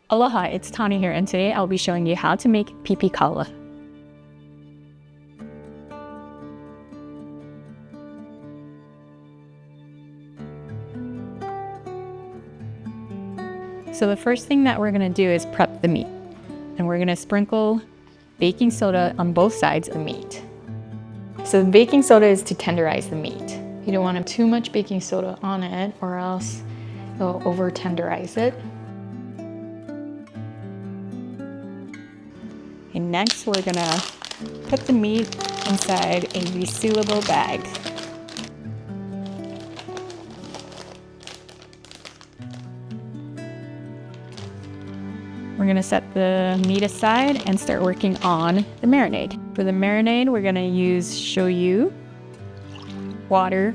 Aloha, it's Tani here, and today I'll be showing you how to make Pipikaula. So the first thing that we're going to do is prep the meat. And we're going to sprinkle baking soda on both sides of the meat. So the baking soda is to tenderize the meat. You don't want too much baking soda on it or else it'll over tenderize it. And next we're gonna put the meat inside a resealable bag. We're gonna set the meat aside and start working on the marinade. For the marinade, we're gonna use shoyu, water,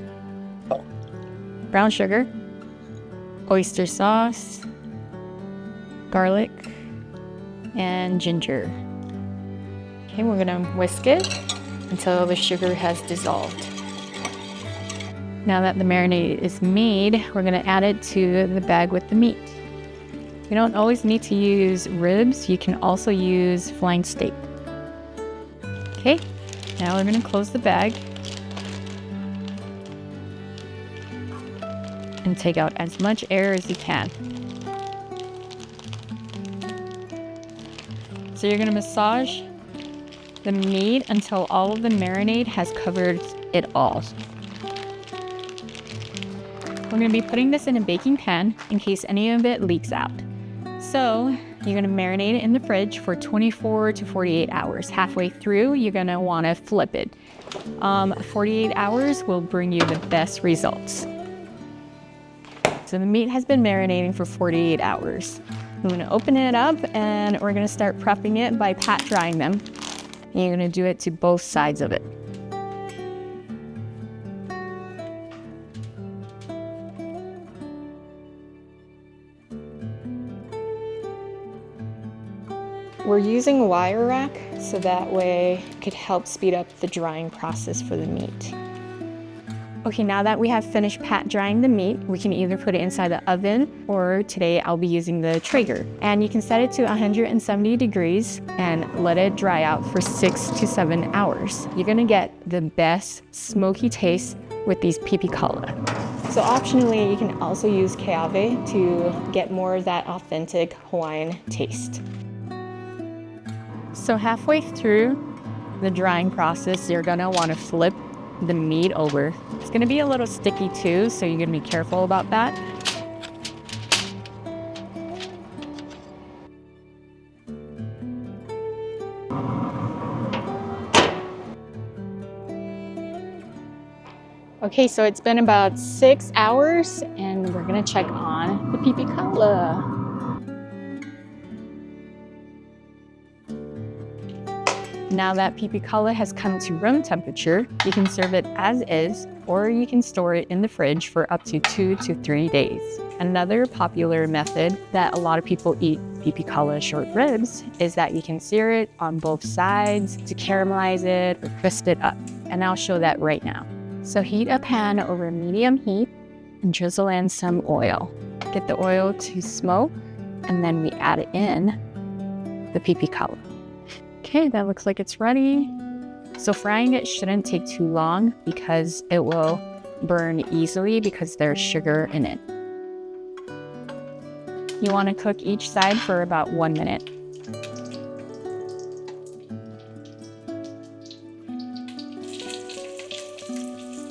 brown sugar, oyster sauce, garlic, and ginger. Okay, we're gonna whisk it until the sugar has dissolved. Now that the marinade is made, we're gonna add it to the bag with the meat. You don't always need to use ribs, you can also use flank steak. Okay, now we're gonna close the bag and take out as much air as you can. So you're gonna massage the meat until all of the marinade has covered it all. We're gonna be putting this in a baking pan in case any of it leaks out. So you're gonna marinate it in the fridge for 24 to 48 hours. Halfway through, you're gonna wanna flip it. 48 hours will bring you the best results. So the meat has been marinating for 48 hours. I'm gonna open it up and we're gonna start prepping it by pat drying them. And you're gonna do it to both sides of it. We're using wire rack so that way it could help speed up the drying process for the meat. Okay, now that we have finished pat drying the meat, we can either put it inside the oven or today I'll be using the Traeger. And you can set it to 170 degrees and let it dry out for 6 to 7 hours. You're gonna get the best smoky taste with these Pipikaula. So optionally, you can also use Cowboy to get more of that authentic Hawaiian taste. So halfway through the drying process, you're gonna wanna flip the meat over. It's gonna be a little sticky too, so you're gonna be careful about that. Okay, so it's been about 6 hours and we're gonna check on the Pipikaula. Now that Pipikaula has come to room temperature, you can serve it as is, or you can store it in the fridge for up to 2 to 3 days. Another popular method that a lot of people eat Pipikaula short ribs is that you can sear it on both sides to caramelize it or crisp it up. And I'll show that right now. So heat a pan over medium heat and drizzle in some oil. Get the oil to smoke, and then we add in the Pipikaula. Okay, that looks like it's ready. So frying it shouldn't take too long because it will burn easily because there's sugar in it. You want to cook each side for about 1 minute.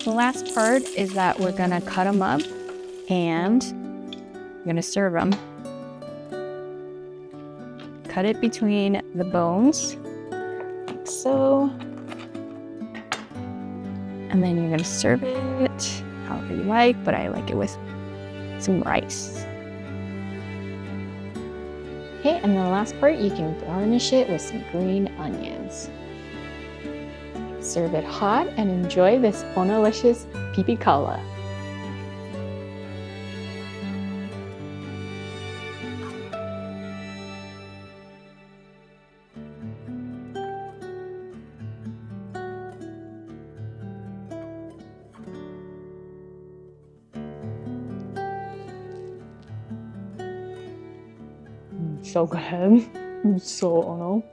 The last part is that we're gonna cut them up and we're gonna serve them. Cut it between the bones, like so. And then you're gonna serve it however you like, but I like it with some rice. Okay, and the last part, you can garnish it with some green onions. Serve it hot and enjoy this bonelicious Pipikaula. So good. So, oh no.